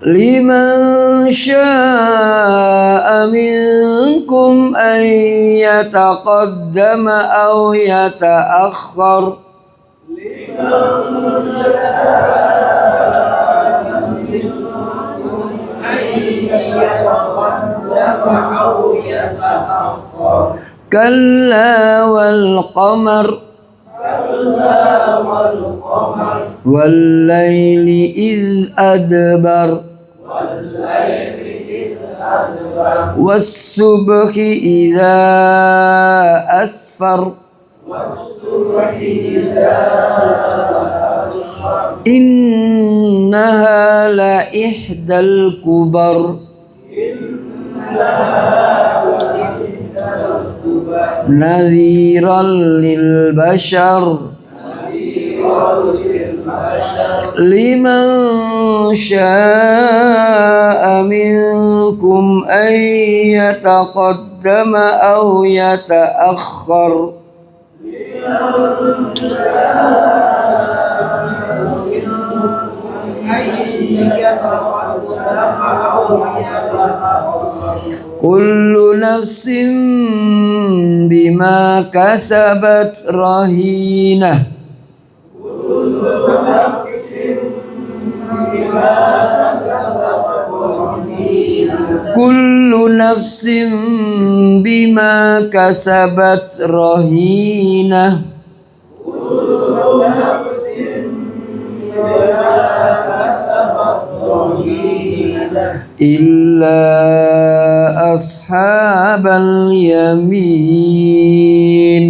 liman syaa minkum an yataqaddama aw yata'akhkhar kalla wal qamar wallayli idh adbar wassubhi idza asfar innaha la ihdal kubar nadhiran lil bashar liman syaa minkum an yataqaddama aw yata'akhkhar kullu nafsin bima kasabat rahinah kullu nafsin bima kasabat rahinah illa ashabal yamin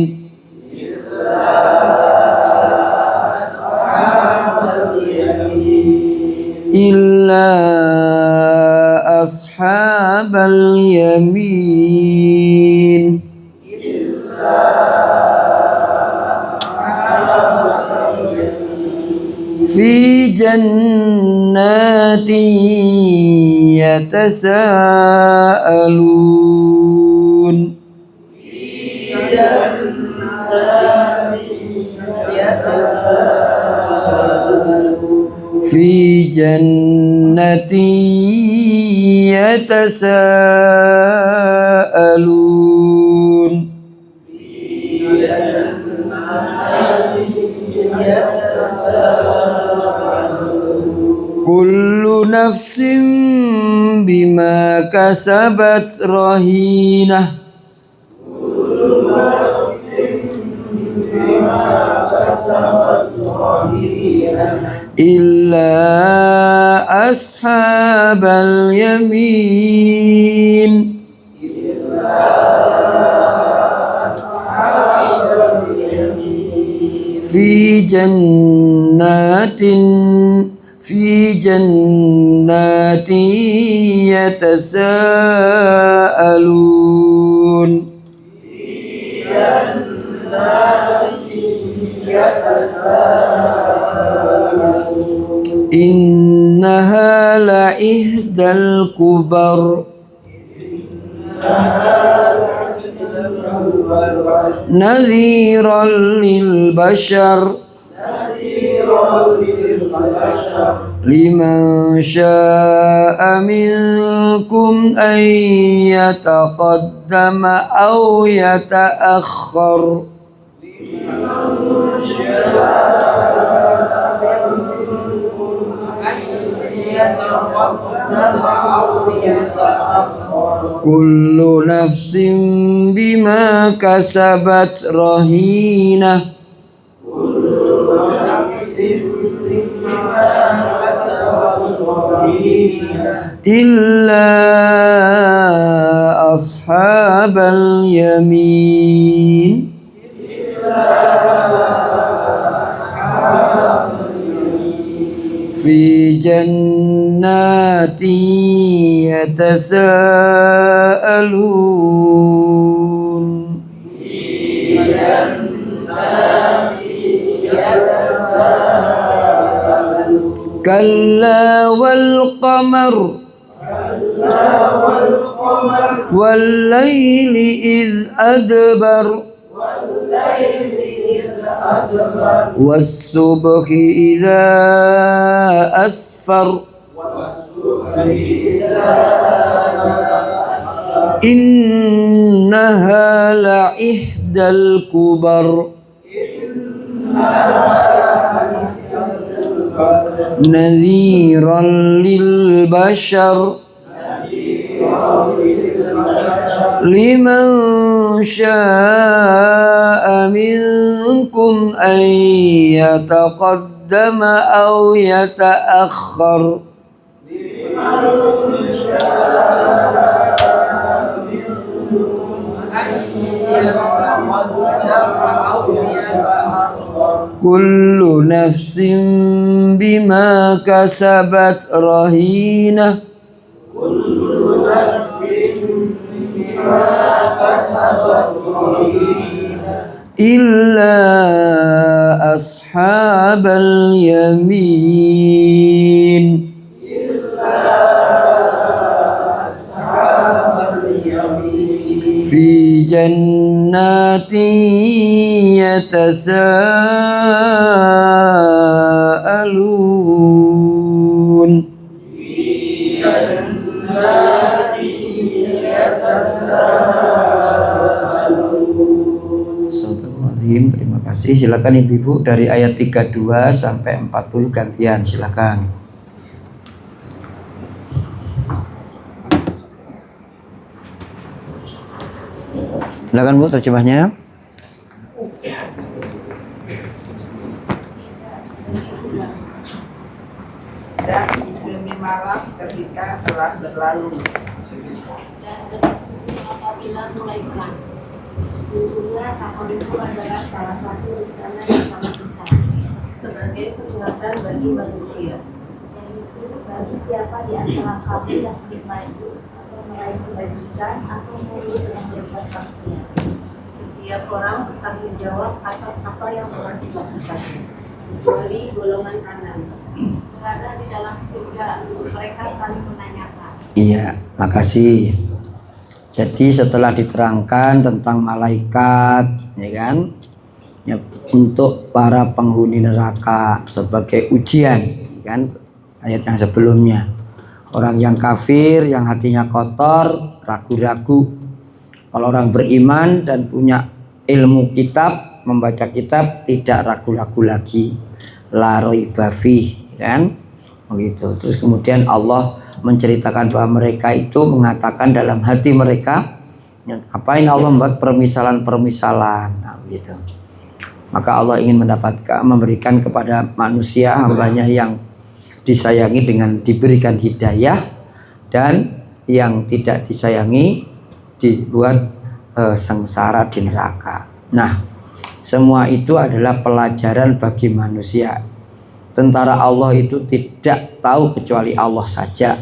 illa ashabal yamin fi jannatin yatasaalun fi jannatin yatasaalun kullu nafsin bima kasabat rahinah illa ashabal yamin fi jannatin yatasaalun innaha la ihdal kubar nadhiran lil bashar liman syaa minkum an yataqaddama aw yata'akhkhar kullu nafsin bima kasabat rahinah illa ashabal yamin fi jannatin yatasaalun kalla wal qamar wal layli idh adbar والصبح إذا أسفر إنها لإحدى الكبر نذيرا للبشر لمن شاء منكم أن يتقدم أو يتأخر كل نفس بما كسبت رهينة إلا أصحاب اليمين في جنات يتساءلون Astagfirullahaladzim, terima kasih. Silakan ibu-ibu dari ayat 32 sampai 40 gantian, silakan. Silakan Bu terjemahnya. Dan demi malam ketika telah berlalu. Apabila mulai gelap, sesungguhnya sahur itu adalah salah satu rencana yang sangat besar sebagai peringatan bagi manusia. Yaitu bagi siapa di antara kamu yang beriman itu atau meraih kebajikan atau mulut yang berbuat maksiat. Setiap orang bertanggung jawab atas apa yang telah dilakukan, kecuali golongan kanan. Karena di dalam surga mereka saling menanyakan. Iya, makasih. Jadi setelah diterangkan tentang malaikat, ya kan, ya, untuk para penghuni neraka sebagai ujian, kan, ayat yang sebelumnya. Orang yang kafir, yang hatinya kotor, ragu-ragu. Kalau orang beriman dan punya ilmu kitab, membaca kitab, tidak ragu-ragu lagi. La raiba fih, kan, begitu. Terus kemudian Allah menceritakan bahwa mereka itu mengatakan dalam hati mereka, apain Allah membuat permisalan-permisalan, nah, gitu. Maka Allah ingin memberikan kepada manusia hambanya yang disayangi dengan diberikan hidayah, dan yang tidak disayangi dibuat sengsara di neraka. Nah, semua itu adalah pelajaran bagi manusia. Tentara Allah itu tidak tahu kecuali Allah saja,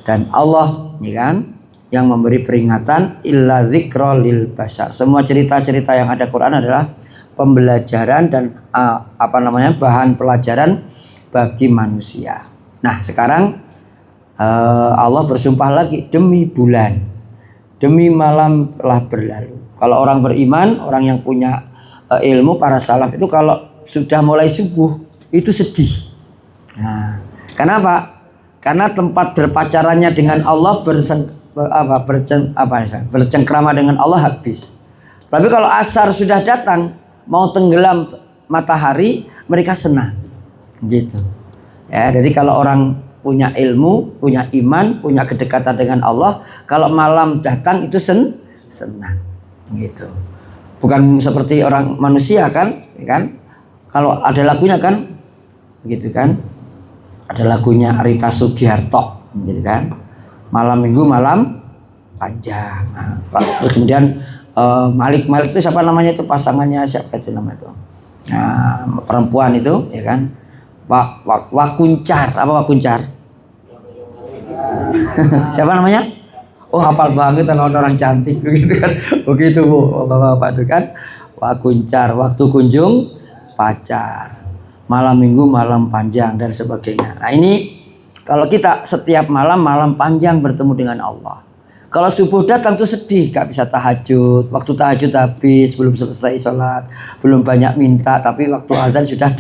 dan Allah, ya kan, yang memberi peringatan illa dzikra lil bashar. Semua cerita-cerita yang ada Quran adalah pembelajaran dan bahan pelajaran bagi manusia. Nah, sekarang Allah bersumpah lagi demi bulan, demi malam telah berlalu. Kalau orang beriman, orang yang punya ilmu, para salaf itu kalau sudah mulai subuh itu sedih. Nah, kenapa? Karena tempat berpacarannya dengan Allah bercengkrama dengan Allah habis. Tapi kalau asar sudah datang, mau tenggelam matahari, mereka senang. Gitu. Ya, jadi kalau orang punya ilmu, punya iman, punya kedekatan dengan Allah, kalau malam datang itu senang. Gitu. Bukan seperti orang manusia kan? Kalau ada lagunya kan? Begitu kan? Ada lagunya Rita Sugiharto, gitu kan? Malam minggu malam panjang. Nah, terus kemudian Malik itu siapa namanya itu, pasangannya siapa itu namanya itu? Nah, perempuan itu, ya kan? Wakuncar, apa Wakuncar? Siapa namanya? Oh, hafal banget kalau orang cantik begitu kan? Begitu Bu, bapak-bapak itu kan? Wakuncar, waktu kunjung pacar. Malam minggu malam panjang dan sebagainya. Nah, ini kalau kita setiap malam panjang bertemu dengan Allah. Kalau subuh datang tuh sedih, gak bisa tahajud. Waktu tahajud habis, belum selesai sholat, belum banyak minta, tapi waktu azan sudah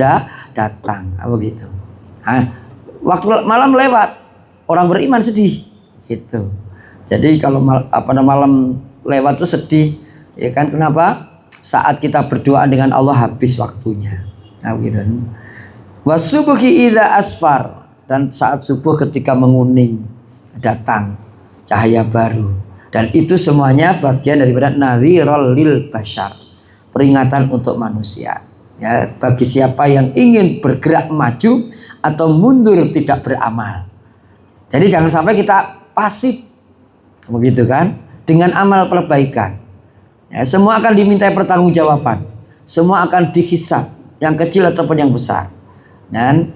datang. Begitu. Nah, waktu malam lewat, orang beriman sedih. Gitu. Jadi kalau malam lewat tuh sedih, ya kan? Kenapa? Saat kita berdoa dengan Allah habis waktunya. Nah, begitu. Wasubuhi idza asfar, dan saat subuh ketika menguning datang cahaya baru, dan itu semuanya bagian daripada nadhirul lil bashar, peringatan untuk manusia ya, bagi siapa yang ingin bergerak maju atau mundur tidak beramal. Jadi jangan sampai kita pasif begitu kan, dengan amal perbaikan ya, semua akan dimintai pertanggungjawaban, semua akan dihisab, yang kecil ataupun yang besar, dan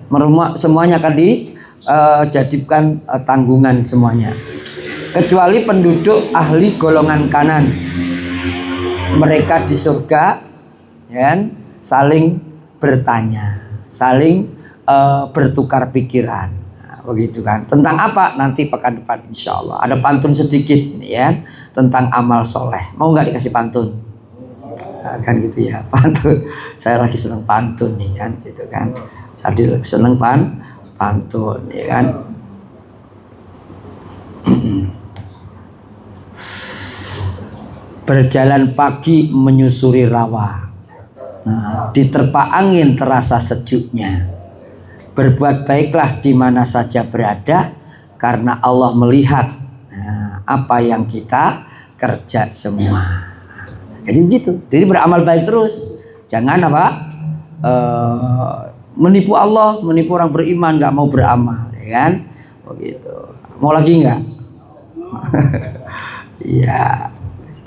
semuanya akan dijadikan tanggungan semuanya, kecuali penduduk ahli golongan kanan. Mereka di surga ya, saling bertanya, saling bertukar pikiran. Nah, begitu kan. Tentang apa? Nanti pekan depan insya Allah. Ada pantun sedikit ya, tentang amal soleh. Mau nggak dikasih pantun? Nah, kan gitu ya, pantun. Saya lagi seneng pantun nih kan, gitu kan. Saya seneng pantun ya kan. Berjalan pagi menyusuri rawa, nah, diterpa angin terasa sejuknya. Berbuat baiklah di mana saja berada, karena Allah melihat apa yang kita kerja semua. Jadi begitu. Jadi beramal baik terus. Jangan menipu Allah, menipu orang beriman nggak mau beramal, ya kan? Begitu. Mau lagi nggak? Iya.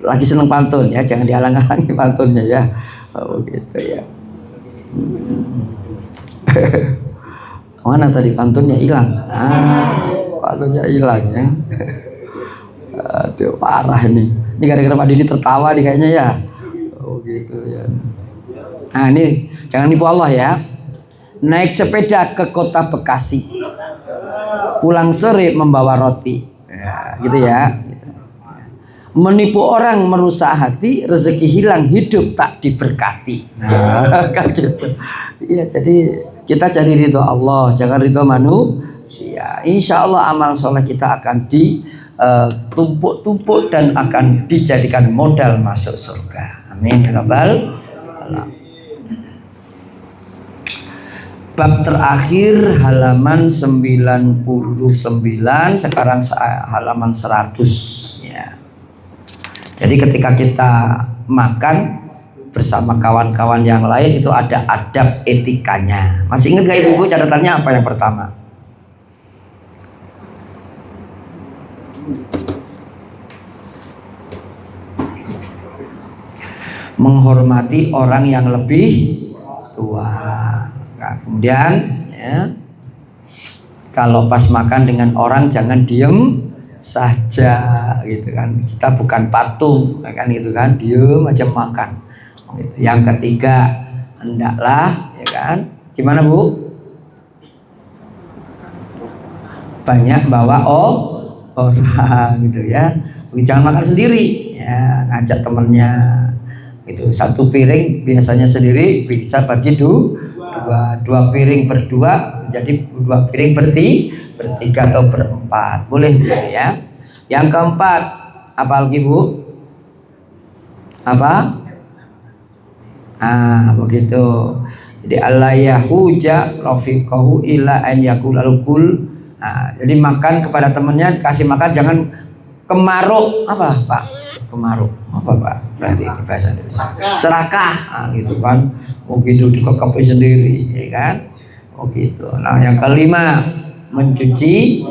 Lagi seneng pantun ya, jangan dihalang-halangi pantunnya ya. Begitu ya. Mana tadi pantunnya hilang? Pantunnya hilang ya. Aduh, parah ini. Ini gara-gara Pak Didi tertawa nih kayaknya ya. Oh gitu ya. Nah ini jangan nipu Allah ya. Naik sepeda ke kota Bekasi, pulang sore membawa roti. Ya, gitu ya. Menipu orang merusak hati, rezeki hilang, hidup tak diberkati. Nah, kan gitu. Iya, jadi kita cari ridho Allah, jangan ridho manusia. Insya Allah amal soleh kita akan ditumpuk-tumpuk dan akan dijadikan modal masuk surga. Amin ya rabbal alamin. Bab terakhir halaman 99, sekarang halaman 100 ya. Jadi ketika kita makan bersama kawan-kawan yang lain itu ada adab etikanya. Masih ingat gak ibu-ibu catatannya apa yang pertama? Menghormati orang yang lebih tua. Nah, kemudian ya, kalau pas makan dengan orang jangan diem saja gitu kan, kita bukan patung kan, gitu kan, diem aja makan gitu. Yang ketiga, hendaklah ya kan, gimana Bu, banyak bawa orang gitu ya, jangan makan sendiri ya, ngajak temennya gitu. Satu piring biasanya sendiri bisa bagi dua piring berdua, jadi 2 piring bertiga atau berempat, boleh ya. Yang keempat, apa lagi Bu? Apa? Begitu. Jadi Allah yahuja rafiqahu ila an yakulal kul. Jadi makan kepada temannya, kasih makan, jangan kemaruk. Apa Pak? Kemaruk apa Pak? Berarti di bahasa Indonesia serakah, gitu kan. Begitu dikekepi sendiri, ya kan? Gitu. Nah yang kelima, mencuci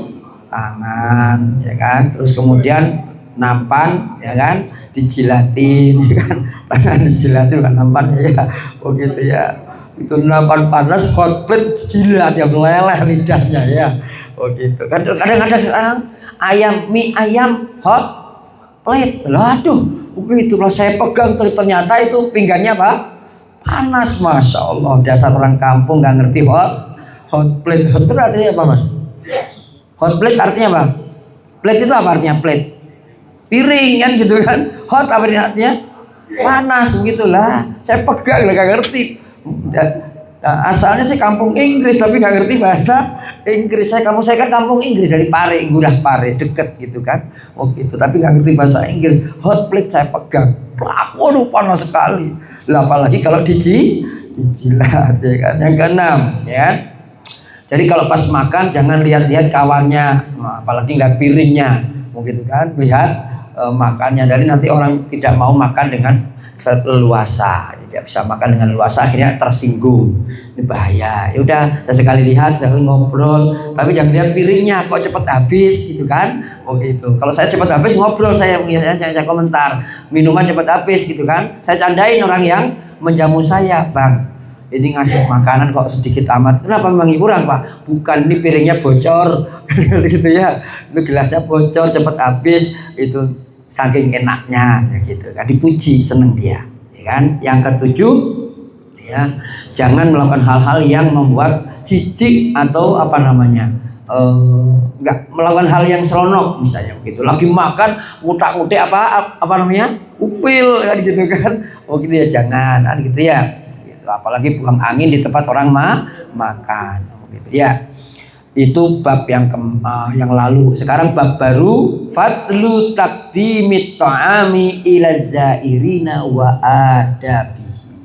tangan, ya kan. Terus kemudian nampan, ya kan, dijilatin, ya kan. Tangan dijilatin bukan nampan ya. Begitu ya. Itu nampan panas, hot plate jilat yang meleleh lidahnya ya. Begitu. Kadang ada sekarang mie ayam hot plate. Aduh, begitu kalau saya pegang ternyata itu pinggannya Pak panas, masya Allah. Dasar orang kampung nggak ngerti hot plate. Hot plate artinya apa Mas? Hot plate artinya apa? Plate itu apa artinya plate? piring kan gitu kan. Hot apa artinya? Panas begitulah. Saya pegang nggak ngerti. Nah, asalnya saya kampung Inggris tapi nggak ngerti bahasa Inggris. Saya kan kampung Inggris dari Pare, Ngurah Pare, deket gitu kan. Oh gitu, tapi nggak ngerti bahasa Inggris. Hot plate saya pegang, waduh panas sekali. Lah apalagi kalau dijilat ya kan. Yang keenam, ya. Jadi kalau pas makan jangan lihat-lihat kawannya, nah, apalagi lihat piringnya, begitu kan. Lihat makannya, dari nanti orang tidak mau makan dengan leluasa, tidak bisa makan dengan leluasa, akhirnya tersinggung, ini bahaya. Ya udah, sesekali lihat, sesekali ngobrol, tapi jangan lihat piringnya kok cepet habis gitu kan. Oh gitu. Kalau saya cepet habis ngobrol, saya komentar, minuman cepet habis gitu kan. Saya candain orang yang menjamu saya, bang, ini ngasih makanan kok sedikit amat. Kenapa memang kurang pak? Bukan, ini piringnya bocor, gitu ya. Itu gelasnya bocor, cepet habis, itu saking enaknya ya gitu kan, dipuji, seneng dia ya kan. Yang ketujuh ya, jangan melakukan hal-hal yang membuat jijik atau apa namanya, nggak melakukan hal yang seronok, misalnya begitu lagi makan ngutak-ngutik apa namanya, upil kan gitu kan. Oh gitu ya, jangan kan gitu ya gitu. Apalagi buang angin di tempat orang makan gitu ya. Itu bab yang lalu. Sekarang bab baru, fadlu taqdimit ta'ami ila zairina wa adabihi.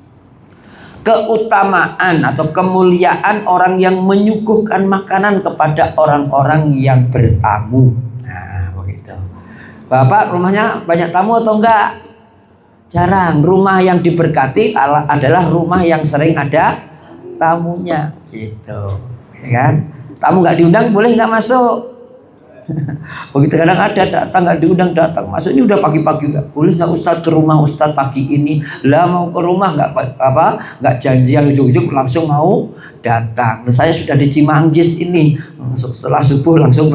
Keutamaan atau kemuliaan orang yang menyuguhkan makanan kepada orang-orang yang bertamu. Nah, begitu. Bapak rumahnya banyak tamu atau enggak? Jarang. Rumah yang diberkati adalah rumah yang sering ada tamunya, gitu. Ya kan? Tamu nggak diundang boleh nggak masuk. Begitu kadang ada datang nggak diundang datang masuk. Ini udah pagi-pagi nggak boleh nggak Ustadz ke rumah Ustadz pagi ini. Lah mau ke rumah nggak janjian ujuk-ujuk langsung mau datang. Nah, saya sudah di Cimanggis ini, setelah subuh langsung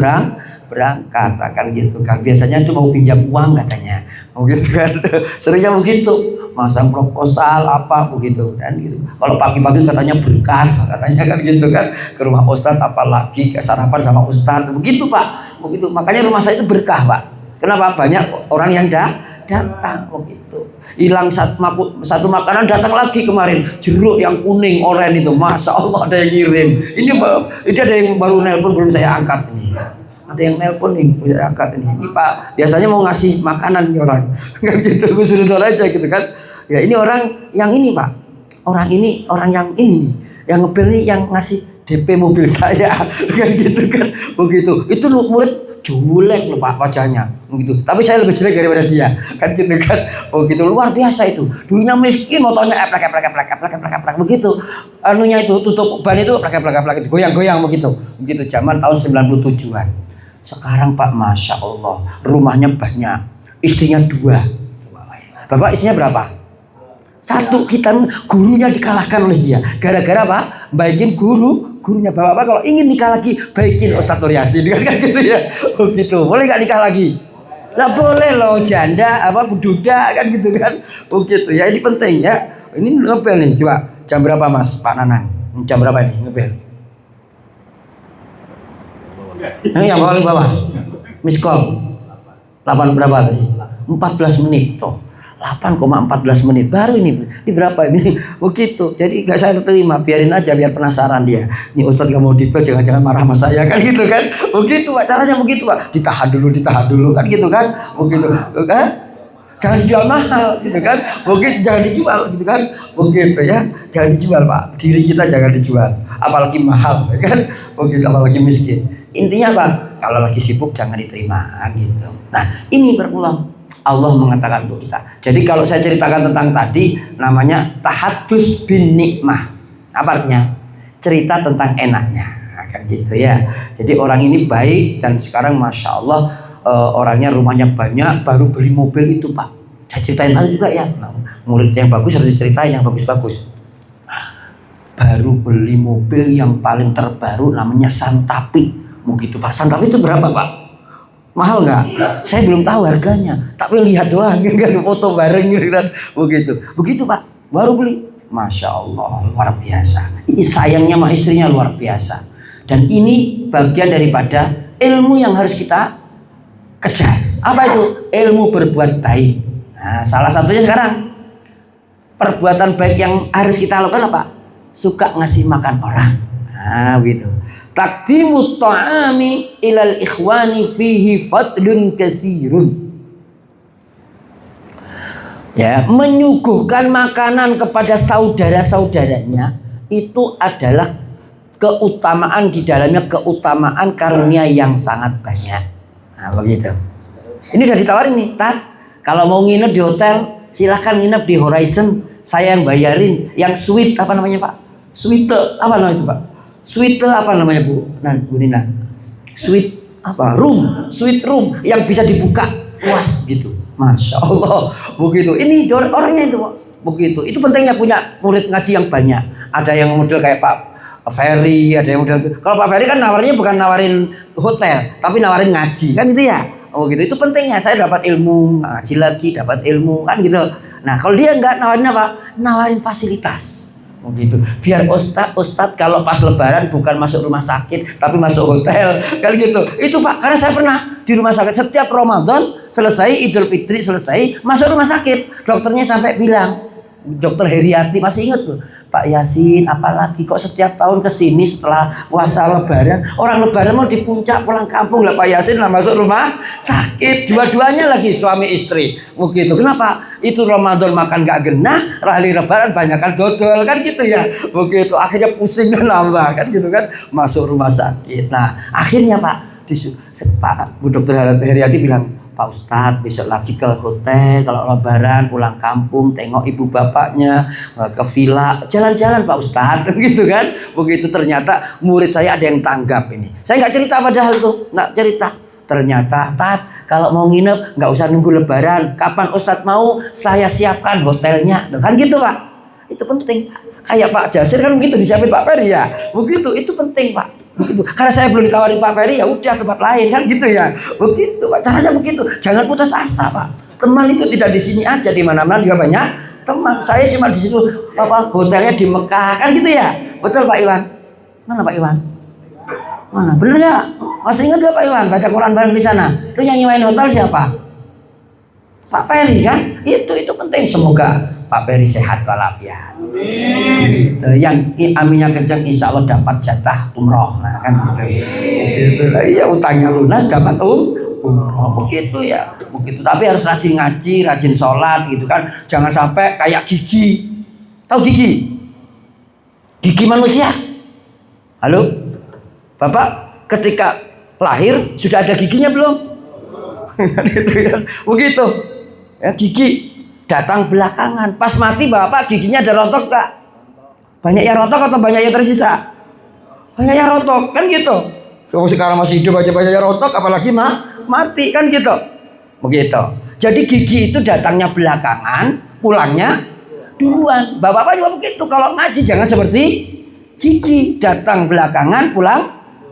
berangkat akan gitu kan. Biasanya itu mau pinjam uang katanya, mau gitu kan. Seringnya begitu, masang proposal apa begitu kan gitu. Kalau pagi-pagi katanya berkah, katanya kan gitu kan, ke rumah Ustadz apalagi ke sarapan sama Ustadz begitu pak, begitu. Makanya rumah saya itu berkah pak. Kenapa? Banyak orang yang datang begitu. Hilang satu makanan, datang lagi kemarin jeruk yang kuning oranye itu, masya Allah ada yang ngirim. Ini ada yang baru nelpon belum saya angkat ini. Ada yang nelpon nih, saya angkat ini pak, biasanya mau ngasih makanan nih orang, kan gitu, gue suruh aja gitu kan. Ya ini orang yang ini pak, orang yang ini, yang ngebel nih, yang ngasih DP mobil saya, kan gitu kan, begitu. Itu murid jelek loh pak wajahnya, begitu. Tapi saya lebih jelek daripada dia, kan gitu kan, begitu. Luar biasa itu. Dulunya miskin, motornya eplek, begitu. Anunya itu tutup ban itu eplek, goyang-goyang begitu. Begitu zaman tahun 97-an. Sekarang pak, masya Allah, rumahnya banyak, istrinya 2. Bapak istrinya berapa? 1. Kita gurunya dikalahkan oleh dia. Gara-gara apa? Baikin gurunya. Bapak kalau ingin nikah lagi, baikin Ustadz Nur Yasin, kan gitu ya. Oh gitu. Boleh nggak nikah lagi? Nggak boleh loh, janda duda kan gitu kan. Oh gitu ya. Ini penting ya. Ini ngebel nih, coba jam berapa mas Pak Nanang? Jam berapa ini ngebel? Yang bawah miss call 8 berapa tadi? 14 menit toh. 8,14 menit baru ini berapa ini begitu. Jadi nggak saya terima, biarin aja biar penasaran dia. Ini Ustadz nggak mau dibel, jangan marah sama saya kan gitu kan. Begitu pak, caranya begitu pak. Ditahan dulu kan gitu kan. Begitu kan. Jangan dijual mahal gitu kan. Begitu, jangan dijual gitu kan. Begitu ya. Jangan dijual pak. Diri kita jangan dijual. Apalagi mahal kan. Begitu, apalagi miskin. Intinya apa? Kalau lagi sibuk jangan diterima gitu. Nah ini berulang. Allah mengatakan untuk kita. Jadi kalau saya ceritakan tentang tadi, namanya tahadus bin nikmah. Apa artinya? Cerita tentang enaknya, kan gitu ya. Jadi orang ini baik dan sekarang masya Allah orangnya rumahnya banyak, baru beli mobil itu pak. Saya ceritain tadi juga ya. Nah, murid yang bagus harus diceritain yang bagus-bagus. Baru beli mobil yang paling terbaru, namanya Santapi. Begitu pak. Santapi itu berapa pak? Mahal nggak? Saya belum tahu harganya, tapi lihat doang kan, foto bareng gitu kan, begitu pak, baru beli, masya Allah luar biasa. Ini sayangnya sama istrinya luar biasa, dan ini bagian daripada ilmu yang harus kita kejar. Apa itu? Ilmu berbuat baik. Nah, salah satunya sekarang perbuatan baik yang harus kita lakukan apa? Suka ngasih makan orang. Nah, gitu. Taqdimut ta'ami ilal ikhwani fihi fadlun katsirun. Ya, menyuguhkan makanan kepada saudara-saudaranya itu adalah keutamaan, di dalamnya keutamaan karunia yang sangat banyak. Nah, begitu. Ini udah ditawarin nih, Tat. Kalau mau nginep di hotel, silahkan nginep di Horizon. Saya yang bayarin. Yang suite apa namanya, Pak? Suite apa namanya itu, Pak? Suite apa namanya, Bu? Nah, Bu Nina. Suite apa? Room, suite room yang bisa dibuka luas gitu. Masya Allah, begitu. Ini orangnya itu, Pak. Begitu. Itu pentingnya punya murid ngaji yang banyak. Ada yang model kayak Pak Ferry, ada yang model. Kalau Pak Ferry kan nawarnya bukan nawarin hotel, tapi nawarin ngaji, kan gitu ya. Oh gitu. Itu pentingnya. Saya dapat ilmu, ngaji lagi, dapat ilmu, kan gitu. Nah, kalau dia nggak nawarin apa? Nawarin fasilitas. Begitu. Biar ustadz kalau pas lebaran bukan masuk rumah sakit, tapi masuk hotel, kan gitu. Itu Pak, karena saya pernah di rumah sakit setiap Ramadan selesai, Idul Fitri selesai, masuk rumah sakit. Dokternya sampai bilang, Dokter Heriati masih ingat tuh, Pak Yasin, apalagi kok setiap tahun kesini setelah puasa lebaran, orang lebaran mau di puncak pulang kampung lah Pak Yasin lah masuk rumah sakit, dua-duanya lagi suami istri, begitu. Kenapa? Itu Ramadan makan gak genah, hari lebaran banyakan dodol, kan gitu ya, begitu. Akhirnya pusing dan nambah, kan gitu kan, masuk rumah sakit. Nah akhirnya Pak Bu Dokter Heriati bilang, Pak Ustadz besok lagi ke hotel, kalau lebaran pulang kampung tengok ibu bapaknya, ke villa, jalan-jalan Pak Ustadz, gitu kan. Begitu ternyata murid saya ada yang tanggap ini. Saya nggak cerita padahal tuh, nggak cerita. Ternyata, Tat, kalau mau nginep nggak usah nunggu lebaran. Kapan Ustadz mau, saya siapkan hotelnya, kan gitu Pak. Itu penting Pak. Kayak Pak Jasir kan begitu disiapin Pak Ferry ya, begitu. Itu penting Pak. Begitu. Karena saya belum ditawarin Pak Ferry, ya udah tempat lain, kan gitu ya. Begitu Pak, caranya begitu. Jangan putus asa Pak. Teman itu tidak di sini aja, di mana-mana juga banyak teman. Saya cuma di situ apa hotelnya di Mekah, kan gitu ya. Betul Pak Iwan? Mana Pak Iwan? Mana? Bener nggak? Masih ingat nggak Pak Iwan? Baca Quran bareng di sana. Itu yang nyewain hotel siapa? Pak Ferry kan? Itu penting. Semoga Pak Ferry sehat walafiat. Yang aminnya kencang insya Allah dapat jatah umroh. Nah kan gitu. Iya, utangnya lunas dapat umroh, begitu ya. Begitu. Tapi harus rajin ngaji, rajin sholat gitu kan. Jangan sampai kayak Gigi. Tahu Gigi? Gigi manusia. Halo? Bapak ketika lahir sudah ada giginya belum? Gitu kan. Begitu. Ya, gigi datang belakangan. Pas mati bapak giginya ada rontok gak? Banyak yang rontok atau banyak yang tersisa? Banyak yang rontok, kan gitu. Kalau sekarang masih hidup aja banyak yang rontok, apalagi mati, kan gitu. Begitu. Jadi gigi itu datangnya belakangan, pulangnya duluan. Bapak-bapak juga begitu. Kalau ngaji jangan seperti gigi, datang belakangan, pulang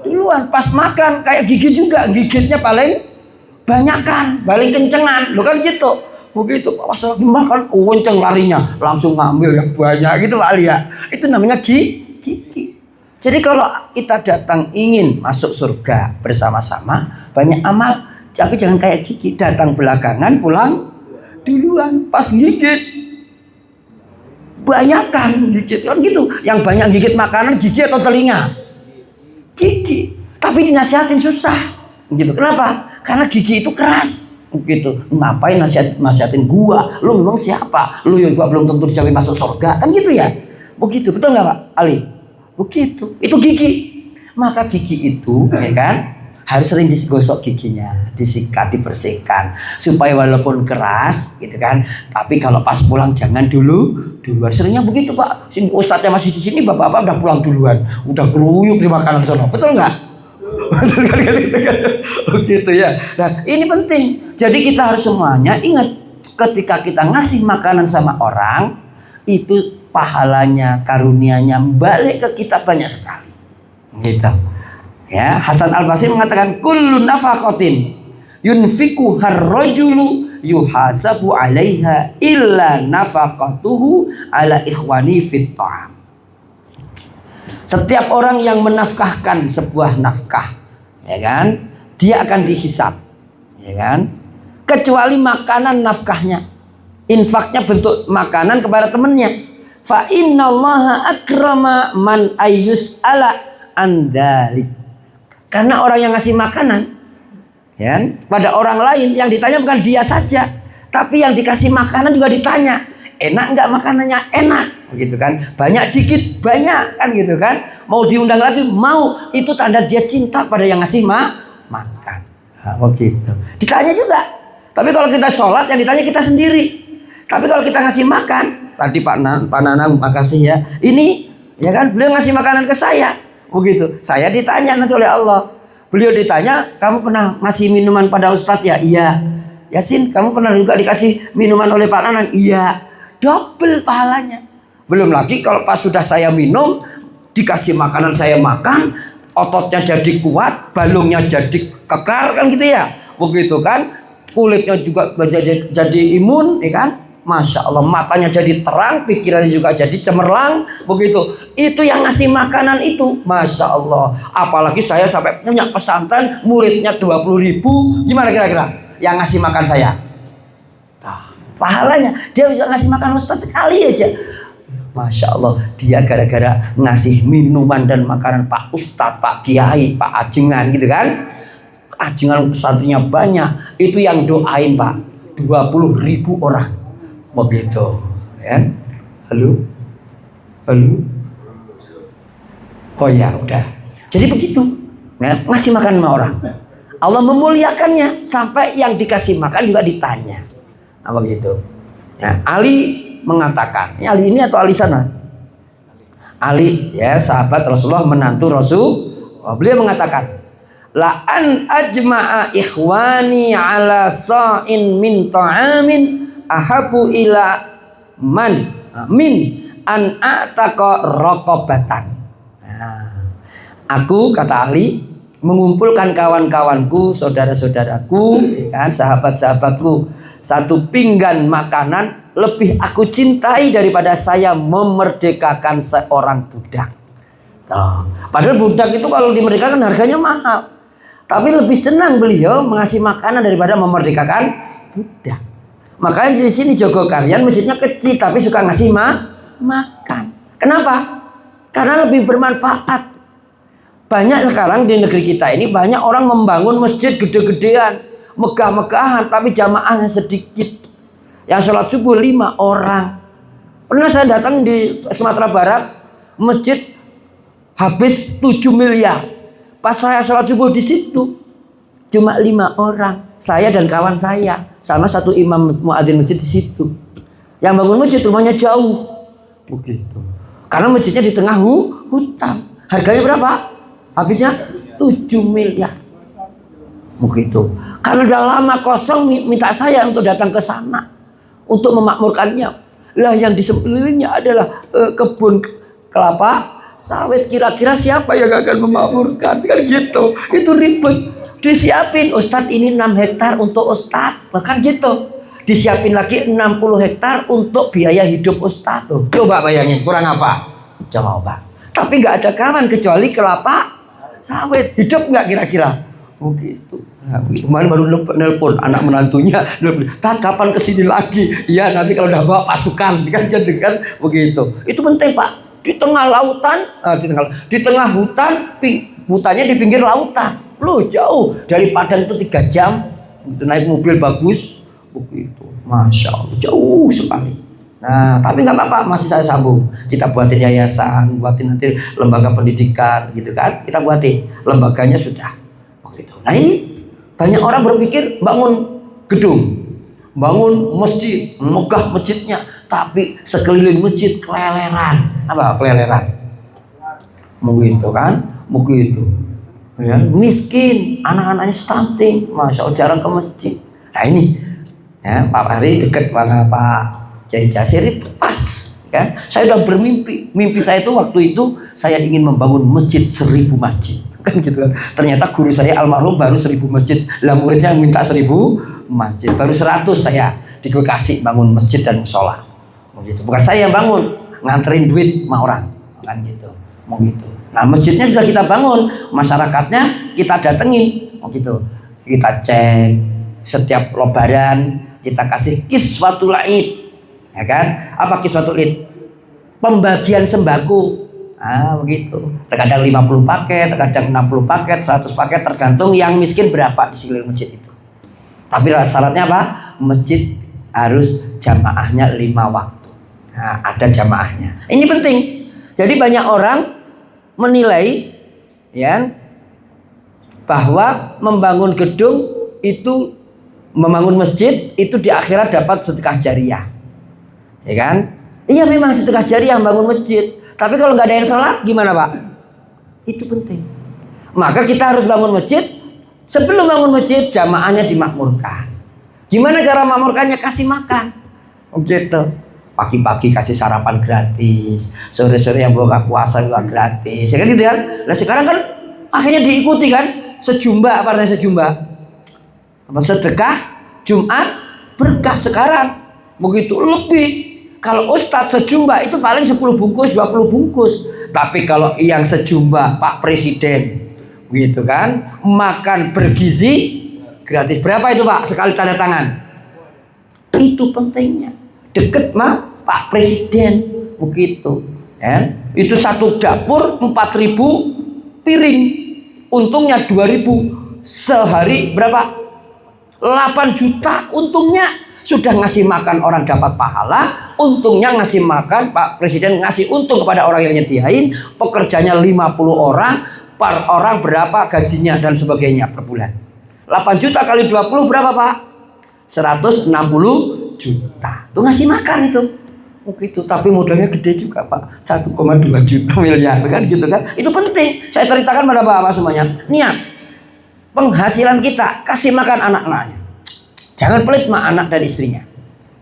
duluan. Pas makan kayak gigi juga, gigitnya paling banyakan, paling kencengan. Lo kan gitu. Begitu, pas lagi makan kenceng larinya, langsung ngambil yang banyak gitu kali ya. Itu namanya gigi. Jadi kalau kita datang ingin masuk surga bersama-sama, banyak amal, tapi jangan kayak gigi, datang belakangan, pulang duluan. Pas gigit, banyakan gigit kan gitu. Yang banyak gigit makanan gigi atau telinga? Gigi. Tapi dinasihatin susah. Gitu. Kenapa? Karena gigi itu keras. Begitu. Ngapain nasihatin gua? Lu memang siapa? Lu yang gua belum tentu dijamin masuk surga. Kan gitu ya? Begitu. Betul nggak Pak Ali? Begitu. Itu gigi. Maka gigi itu, ya kan, harus sering digosok giginya, disikat, dibersihkan, supaya walaupun keras, gitu kan. Tapi kalau pas pulang jangan duluan. Seringnya begitu Pak. Ustadznya masih di sini, bapak-bapak udah pulang duluan, udah keruyuk di makanan sono. Betul nggak? Begitu ya. Nah ini penting. Jadi kita harus semuanya ingat, ketika kita ngasih makanan sama orang, itu pahalanya, karunianya balik ke kita banyak sekali. Gitu. Ya, Hasan Al-Basri mengatakan kullu nafaqatin yunfiku harrajulu yuhasabu 'alaiha illa nafaqatuhu 'ala ikhwani fit ta'am. Setiap orang yang menafkahkan sebuah nafkah, ya kan, dia akan dihisab, ya kan. kecuali makanan nafkahnya, infaknya bentuk makanan kepada temannya. Fa innallaha akrama man ayyus ala andalik. Karena orang yang ngasih makanan ya, pada orang lain, yang ditanya bukan dia saja, tapi yang dikasih makanan juga ditanya, enak nggak makanannya? Enak, gitu kan? Banyak dikit, banyak, kan gitu kan? Mau diundang lagi, mau. Itu tanda dia cinta pada yang ngasih makan. Nah, begitu. Ditanya juga. Tapi kalau kita sholat, yang ditanya kita sendiri. Tapi kalau kita ngasih makan, tadi Pak Nanang makasih ya. Ini, ya kan? Beliau ngasih makanan ke saya, begitu. Saya ditanya nanti oleh Allah. Beliau ditanya, kamu pernah ngasih minuman pada Ustadz ya? Iya. Yasin, kamu pernah juga dikasih minuman oleh Pak Nanang? Iya. Double pahalanya. Belum lagi kalau pas sudah saya minum, dikasih makanan saya makan, ototnya jadi kuat, balungnya jadi kekar, kan gitu ya. Begitu kan? Kulitnya juga jadi imun, ya kan? Masya Allah, matanya jadi terang, pikirannya juga jadi cemerlang, begitu. Itu yang ngasih makanan itu, Masya Allah. Apalagi saya sampai punya pesantren, muridnya 20.000, gimana kira-kira? Yang ngasih makan saya, nah, pahalanya dia bisa ngasih makan Ustadz sekali aja. Masya Allah, dia gara-gara ngasih minuman dan makanan Pak Ustadz, Pak Kiai, Pak Ajengan, gitu kan? Ajengan pesantrennya banyak, itu yang doain Pak 20.000 orang. Begitu ya. Halo. Oh ya udah. Jadi begitu ya, ngasih makan sama orang, Allah memuliakannya sampai yang dikasih makan juga ditanya. Nah, begitu ya. Ali mengatakan, ini Ali ini atau Ali sana? Ali ya, sahabat Rasulullah, menantu Rasul. Beliau mengatakan, la an ajma'a ikhwani ala sa'in min ta'amin ahabu ila man min an a'taqa raqabatan. Nah, aku, kata Ali, mengumpulkan kawan-kawanku, saudara-saudaraku, kan, sahabat-sahabatku, satu pinggan makanan lebih aku cintai daripada saya memerdekakan seorang budak. Nah, padahal budak itu kalau dimerdekakan harganya mahal, tapi lebih senang beliau mengasih makanan daripada memerdekakan budak. Makanya di sini Jogokarian masjidnya kecil tapi suka ngasih makan. Kenapa? Karena lebih bermanfaat. Banyak sekarang di negeri kita ini banyak orang membangun masjid gede-gedean, megah-megahan, tapi jamaahnya sedikit. Yang sholat subuh 5 orang. Pernah saya datang di Sumatera Barat, masjid habis 7 miliar. Pas saya sholat subuh di situ, cuma 5 orang. Saya dan kawan saya, sama satu imam muadzin masjid di situ. Yang bangun masjid rumahnya jauh, begitu. Karena masjidnya di tengah hutan. Harganya berapa? Habisnya 7 miliar. Begitu. Karena udah lama kosong, minta saya untuk datang ke sana untuk memakmurkannya. Lah yang di sekelilingnya adalah kebun kelapa sawit. Kira-kira siapa yang akan memakmurkan? Kan gitu. Itu ribet. Disiapin, Ustadz ini 6 hektar untuk Ustadz, bahkan gitu. Disiapin lagi 60 hektar untuk biaya hidup Ustadz. Coba bayangin, kurang apa? Coba. Tapi nggak ada kawan kecuali kelapa sawit. Hidup nggak kira-kira? Begitu. Nah, kemarin baru nelpon anak menantunya, kapan kesini lagi? Ya nanti kalau udah bawa pasukan, kan jadi kan begitu. Itu penting Pak. Di tengah lautan, di tengah hutan, hutannya di pinggir lautan. Loh jauh dari Padang itu 3 jam, naik mobil bagus, begitu. Masya Allah, jauh sekali. Nah, tapi nggak apa-apa, masih saya sambung. Kita buatin yayasan, buatin nanti lembaga pendidikan, gitu kan? Kita buatin, lembaganya sudah, begitu. Nah ini banyak orang berpikir bangun gedung, bangun masjid, megah masjidnya, tapi sekeliling masjid keleleran. Apa keleleran? Begitu kan? Begitu. Ya, miskin, anak-anaknya stunting, Masya Allah, jarang ke masjid. Nah ini ya, Pak Hari dekat sama Pak Kiai Jasir itu pas kan. Saya udah bermimpi, mimpi saya itu waktu itu saya ingin membangun masjid 1000 masjid kan gitu kan. Ternyata guru saya almarhum baru 1000 masjid, lah muridnya minta 1000 masjid, baru 100 saya di Bekasi bangun masjid dan musola. Begitu. Bukan saya yang bangun, nganterin duit sama orang kan gitu, mau gitu. Nah masjidnya sudah kita bangun, masyarakatnya kita datengin, gitu. Kita cek setiap lebaran kita kasih kiswatul id, ya kan? Apa kiswatul id? Pembagian sembako. Begitu. Terkadang 50 paket, terkadang 60 paket, 100 paket, tergantung yang miskin berapa di sekeliling masjid itu. Tapi syaratnya apa? Masjid harus jamaahnya 5 waktu. Ada jamaahnya. Ini penting. Jadi banyak orang menilai, ya, bahwa membangun gedung itu, membangun masjid itu di akhirat dapat sedekah jariah, ya kan? Iya, memang sedekah jariah membangun masjid. Tapi kalau nggak ada yang sholat gimana, Pak? Itu penting. Maka kita harus bangun masjid. Sebelum bangun masjid, jamaahnya dimakmurkan. Gimana cara makmurkannya? Kasih makan. Gitu. Pagi-pagi kasih sarapan gratis, sore-sore yang buka puasa juga gratis, ya kan gitu kan? Nah sekarang kan akhirnya diikuti kan? Sejumba, apa artinya sejumba? Sedekah Jumat berkah sekarang. Begitu lebih. Kalau ustadz sejumba itu paling 10 bungkus, 20 bungkus. Tapi kalau yang sejumba Pak Presiden, gitu kan, makan bergizi gratis. Berapa itu Pak sekali tanda tangan? Itu pentingnya. Deket mah Pak Presiden, begitu. Ya. Itu satu dapur 4.000 piring. Untungnya 2.000 sehari berapa? 8 juta untungnya. Sudah ngasih makan orang dapat pahala, untungnya ngasih makan, Pak Presiden ngasih untung kepada orang yang nyediain, pekerjanya 50 orang, per orang berapa gajinya dan sebagainya per bulan. 8 juta kali 20 berapa Pak? 160 juta. Itu ngasih makan itu. Begitu, tapi modalnya gede juga Pak, 1,2 juta miliar kan gitu kan. Itu penting. Saya ceritakan pada Bapak semuanya. Niat penghasilan kita kasih makan anak-anaknya. Jangan pelit sama anak dan istrinya.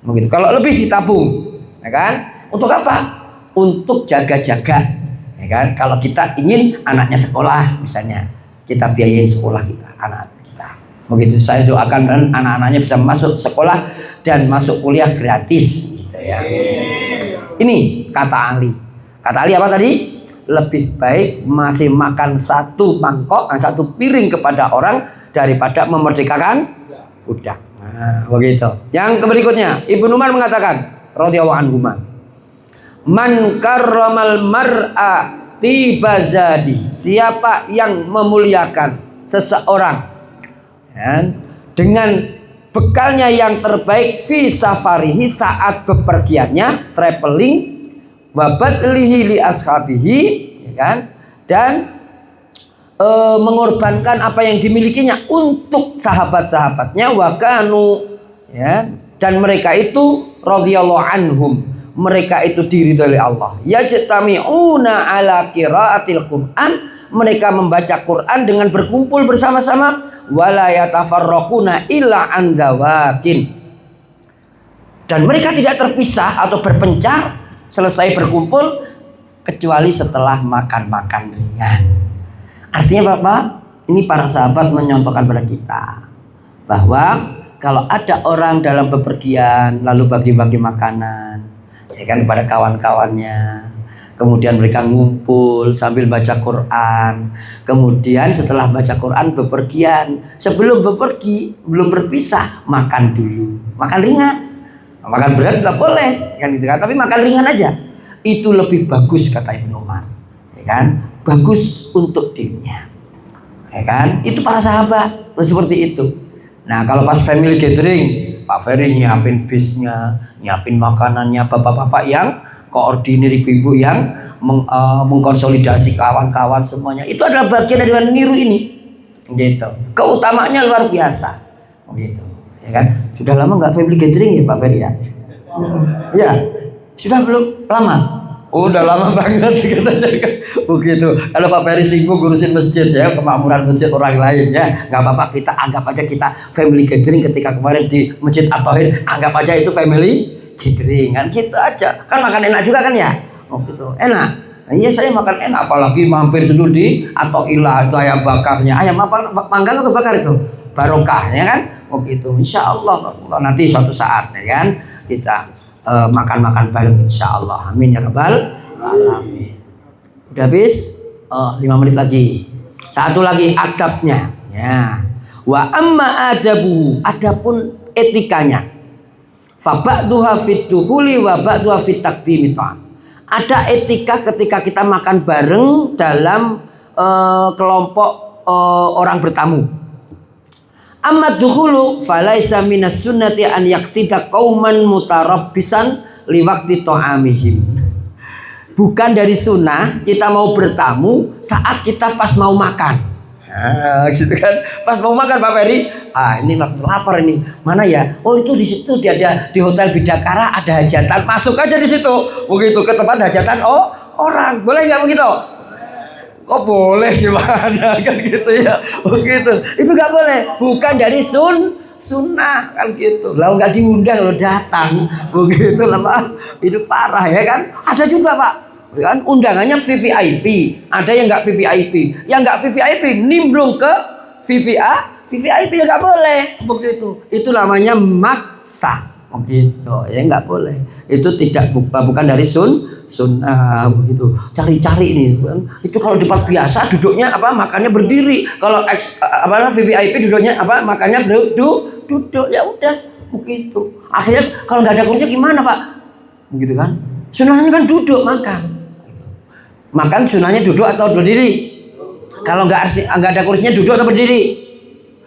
Begitu. Kalau lebih ditabung, ya kan? Untuk apa? Untuk jaga-jaga, ya kan? Kalau kita ingin anaknya sekolah, misalnya, kita biayain sekolah kita, anak kita. Begitu. Saya doakan dan anak-anaknya bisa masuk sekolah dan masuk kuliah gratis. Gitu ya. Ini kata Ali. Kata Ali apa tadi? Lebih baik masih makan satu mangkok, satu piring kepada orang daripada memerdekakan budak. Nah, begitu. Yang berikutnya, Ibnu Umar mengatakan, radhiyallahu anhu, man karramal mar'a tibazadi, siapa yang memuliakan seseorang, ya, dengan bekalnya yang terbaik fi safarihi, saat bepergiannya, traveling, wabadlihi li ashabihi, ya kan, dan mengorbankan apa yang dimilikinya untuk sahabat-sahabatnya, wakanu, ya, dan mereka itu radhiyallahu anhum, mereka itu diridhai Allah, yajtami'una ala qiraatil Qur'an, mereka membaca Quran dengan berkumpul bersama-sama, wala yatafarraquna illa an dawakin, dan mereka tidak terpisah atau berpencar selesai berkumpul kecuali setelah makan-makan ringan. Artinya Bapak, ini para sahabat menyontohkan pada kita bahwa kalau ada orang dalam bepergian lalu bagi-bagi makanan, ya kan, kepada kawan-kawannya, kemudian mereka ngumpul sambil baca Quran, kemudian setelah baca Quran bepergian, sebelum bepergi belum berpisah makan dulu, makan ringan, makan berat juga boleh kan gitu kan, tapi makan ringan aja itu lebih bagus kata Ibnu Umar, ya kan, bagus untuk dirinya, ya kan. Itu para sahabat seperti itu. Nah kalau pas family gathering, Pak Ferry nyiapin bisnya, nyiapin makanannya, bapak-bapak yang koordinir, ibu-ibu yang mengkonsolidasi kawan-kawan semuanya, itu adalah bagian dari niru ini, gitu. Keutamaannya luar biasa, gitu, ya kan. Sudah lama nggak family gathering ya Pak Ferry ya? Ya, sudah belum lama. Udah lama banget katanya. Begitu. Kalau Pak Ferry sibuk ngurusin masjid ya, kemakmuran masjid orang lain ya, nggak apa-apa, kita anggap aja kita family gathering ketika kemarin di Masjid At-Tauhid, anggap aja itu family gathering kan, gitu aja. Kan makan enak juga kan ya? Oh gitu, enak. Nah, iya saya makan enak, apalagi mampir dulu di Athoillah, itu ayam bakarnya, ayam apa, panggang atau bakar itu, barokahnya kan? Oh gitu. Insya Allah nanti suatu saat ya kan kita makan-makan bareng insya Allah. Amin ya rabbal alamin. Udah habis? 5 menit lagi. Satu lagi adabnya. Ya. Wa amma adabu, adapun etikanya. Fa ba'duha fit dukhuli wa ba'duha fit taqdimi ta'am. Ada etika ketika kita makan bareng dalam kelompok orang bertamu. Amma dukhulu falaisa minas sunnati an yaksida qauman mutarabbisan liwaqti ta'amihim. Bukan dari sunnah kita mau bertamu saat kita pas mau makan. Gitu kan, pas mau makan Pak Ferry, ini lapar ini, mana ya? Oh itu di situ dia ada di Hotel Bidakara ada hajatan, masuk aja di situ, begitu ke tempat hajatan, orang, boleh nggak begitu? Kok boleh gimana kan gitu ya, begitu, itu nggak boleh, bukan dari sunnah kan gitu, lalu nggak diundang lo datang, begitu lah Pak, itu parah ya kan? Ada juga Pak. Kan undangannya VVIP, ada yang nggak VVIP, yang nggak VVIP nimbrung ke VVIP ya nggak boleh begitu, itu namanya maksa begitu ya, nggak boleh, itu tidak bukan dari sunnah begitu, cari-cari nih kan. Itu kalau di tempat biasa duduknya makannya berdiri, kalau VVIP duduknya makannya duduk ya udah begitu, akhirnya kalau nggak ada kursi gimana Pak begitu kan, sunnahnya kan duduk makan sunahnya duduk atau berdiri? Kalau nggak ada kursinya duduk atau berdiri?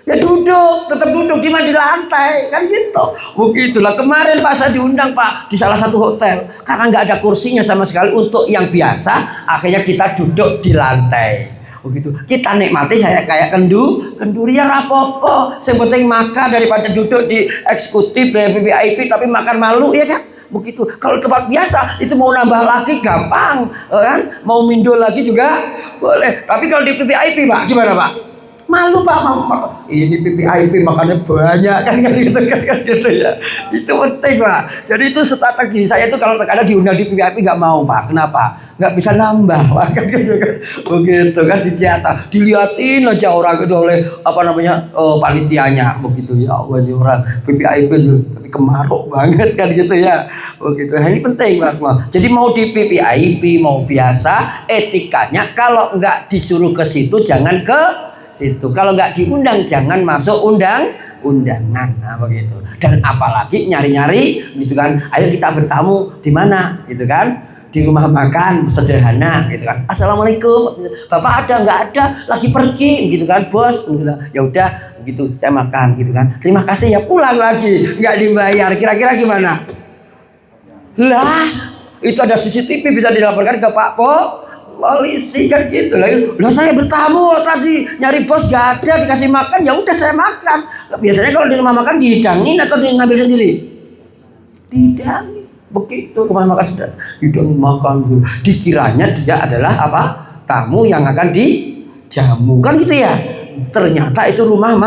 Ya duduk, tetap duduk di lantai kan gitu. Begitulah kemarin Pak saya diundang Pak di salah satu hotel karena nggak ada kursinya sama sekali untuk yang biasa, akhirnya kita duduk di lantai. Begitu kita nikmati, saya kayak kenduri ya rapopo, yang penting makan daripada duduk di eksekutif dari VIP tapi makan malu ya kan. Begitu. Kalau tempat biasa itu mau nambah lagi gampang, kan? Mau mindol lagi juga boleh. Tapi kalau di VIP Pak, gimana Pak? Malu Pak, ini VIP makannya banyak kan gitu ya. Itu penting Pak. Jadi itu strategi saya itu kalau terkadang diundang di VIP nggak mau Pak. Kenapa? Nggak bisa nambah Pak kan gitu kan. Begitu kan dijatah, diliatin aja orang itu oleh panitianya begitu ya Allah, ini orang VIP tapi kemaruk banget kan gitu ya. Begitu. Nah, ini penting Pak. Jadi mau di VIP mau biasa, etikanya kalau nggak disuruh ke situ jangan ke situ. Kalau nggak diundang jangan masuk undangan. Nah, begitu. Dan apalagi nyari-nyari gitu kan. Ayo kita bertamu di mana gitu kan? Di rumah makan sederhana gitu kan. Assalamualaikum. Bapak ada nggak ada? Lagi pergi gitu kan, Bos. Gitu. Ya udah gitu saya makan gitu kan. Terima kasih ya, pulang lagi. Nggak dibayar. Kira-kira gimana? Lah, itu ada CCTV bisa dilaporkan ke Pak polisi kan gitu lah. Saya bertamu tadi nyari bos gak ada, dikasih makan ya udah saya makan. Biasanya kalau di rumah makan dihidangin atau ngambil sendiri? Dihidangin. Begitu rumah makan sudah hidangin makan dulu. Dikiranya dia adalah tamu yang akan dijamu kan gitu ya. Ternyata itu rumah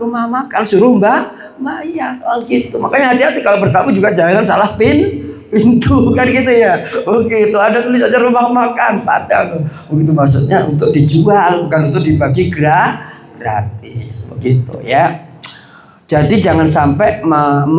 makan, suruh bayar gitu. Makanya hati-hati kalau bertamu juga jangan salah pintu kan gitu ya. Oke, itu ada tulisannya rumah makan padahal begitu maksudnya untuk dijual bukan untuk dibagi gratis begitu ya. Jadi jangan sampai